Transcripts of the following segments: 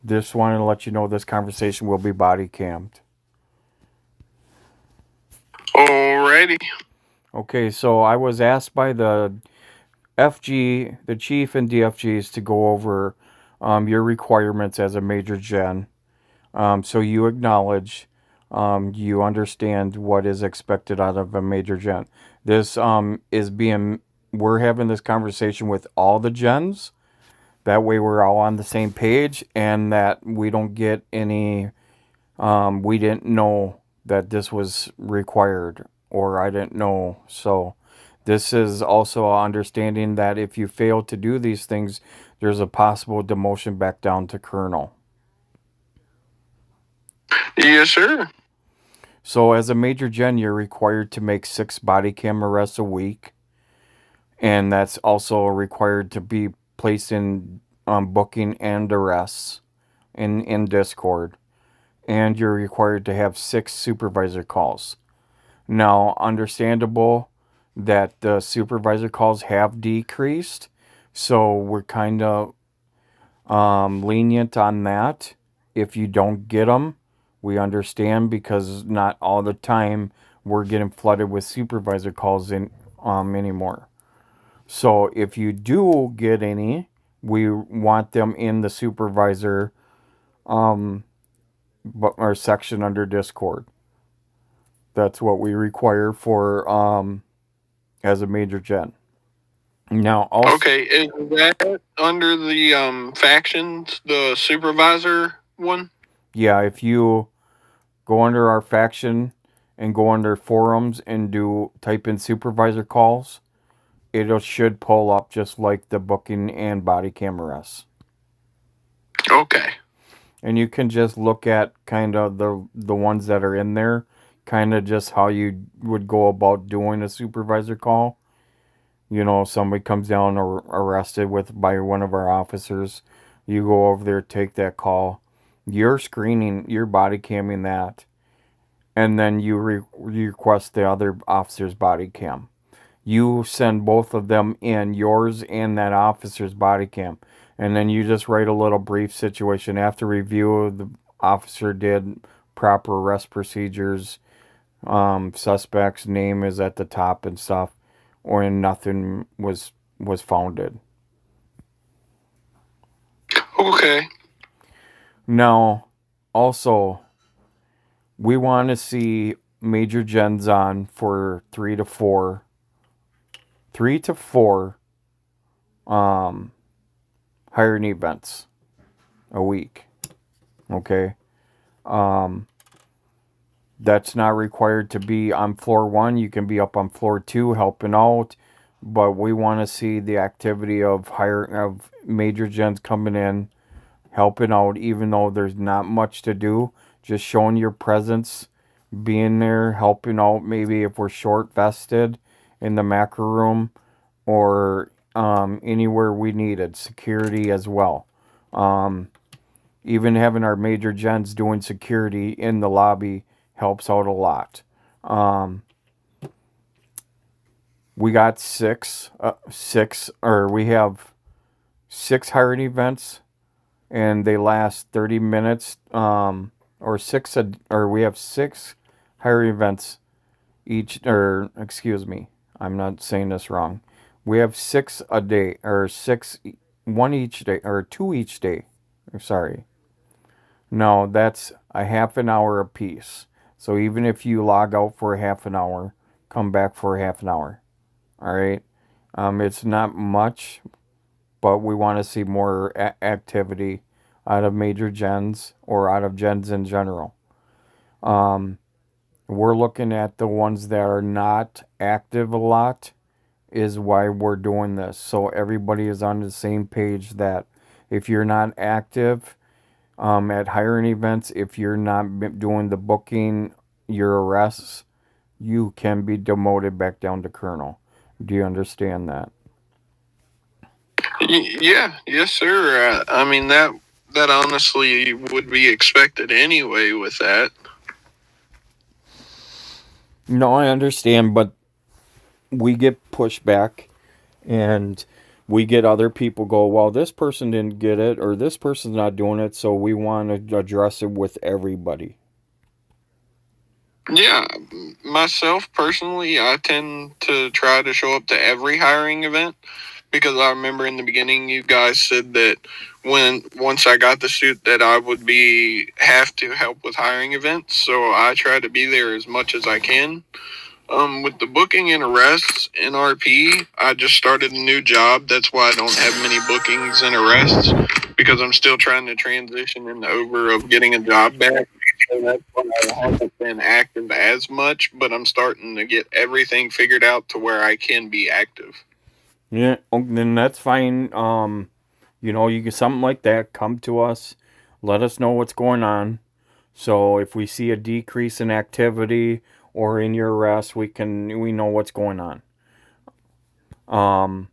Just wanted to let you know this conversation will be body cammed. Alrighty. Okay, so I was asked by the FG, the chief and DFGs, to go over your requirements as a major gen. So you acknowledge, you understand what is expected out of a major gen. This is being, we're having this conversation with all the gens. That way we're all on the same page and that we don't get any, we didn't know that this was required or I didn't know. So this is also understanding that if you fail to do these things, there's a possible demotion back down to colonel. Yes, sir. So as a major gen, you're required to make 6 body cam arrests a week, and that's also required to be placed in booking and arrests in Discord. And you're required to have 6 supervisor calls. Now, understandable that the supervisor calls have decreased, so we're kind of lenient on that. If you don't get them, we understand because not all the time we're getting flooded with supervisor calls in anymore. So if you do get any, we want them in the supervisor um or section under Discord. That's what we require for as a major gen. Now also, Okay, is that under the factions, the supervisor one? yeah, if you go under our faction and go under forums and do type in supervisor calls, it should pull up just like the booking and body cameras. Okay. And you can just look at kind of the ones that are in there, kind of just how you would go about doing a supervisor call. You know, somebody comes down or arrested with by one of our officers, you go over there, take that call. You're screening, you're body camming that, and then you request the other officer's body cam. You send both of them in, yours and that officer's body cam, and then you just write a little brief situation after review. The officer did proper arrest procedures. Suspect's name is at the top and stuff, or nothing was founded. Okay. Now, also, we want to see Major Gens on for 3 to 4 um, hiring events a week. Okay. Um, that's not required to be on floor 1. You can be up on floor 2 helping out, but we want to see the activity of major gens coming in, helping out, even though there's not much to do. Just showing your presence, being there, helping out. Maybe if we're short vested in the macro room or anywhere we needed, security as well. Um, Even having our major gens doing security in the lobby helps out a lot. Um, we got we have 6 hiring events, and they last 30 minutes. Or we have 6 hiring events each. Or excuse me, I'm not saying this wrong. We have 6 a day, or one each day, or 2 each day. Sorry. No, that's a half an hour apiece. So even if you log out for a half an hour, come back for a half an hour. All right. It's not much, but we want to see more activity out of major gens or out of gens in general. Um, we're looking at the ones that are not active a lot, is why we're doing this. So everybody is on the same page that if you're not active, at hiring events, if you're not doing the booking, your arrests, you can be demoted back down to colonel. Do you understand that? Yeah. Yes, sir. I mean that honestly would be expected anyway with that. No, I understand, but we get pushback, and we get other people go, well, this person didn't get it or this person's not doing it, so we want to address it with everybody. Yeah, myself personally, I tend to try to show up to every hiring event because I remember in the beginning you guys said that when once I got the suit that I would be have to help with hiring events, so I try to be there as much as I can. With the booking and arrests in RP, I just started a new job. That's why I don't have many bookings and arrests because I'm still trying to transition in the over of getting a job back. So that's why I haven't been active as much, but I'm starting to get everything figured out to where I can be active. Yeah, then that's fine. You get something like that, come to us, let us know what's going on. So if we see a decrease in activity or in your arrest, we know what's going on. Um,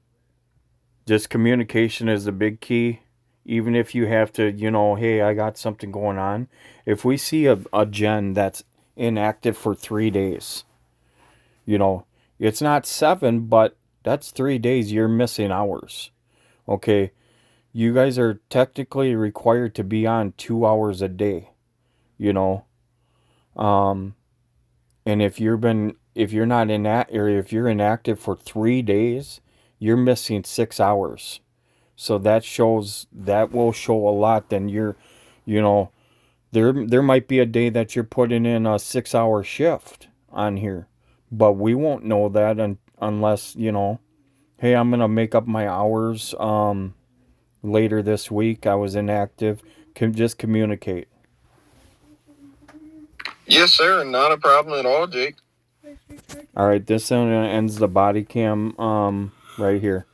just communication is the big key. Even if you have to, hey, I got something going on. If we see a gen that's inactive for 3 days, you know, it's not 7, but that's 3 days you're missing hours. Okay, you guys are technically required to be on 2 hours a day. You know, um, and if you're not in that area, if you're inactive for 3 days, you're missing 6 hours. So that will show a lot. Then you know, there might be a day that you're putting in a 6 hour shift on here, but we won't know that unless hey, I'm gonna make up my hours. Later this week, I was inactive. Can just communicate. Yes, sir. Not a problem at all, Jake. All right, this ends the body cam right here.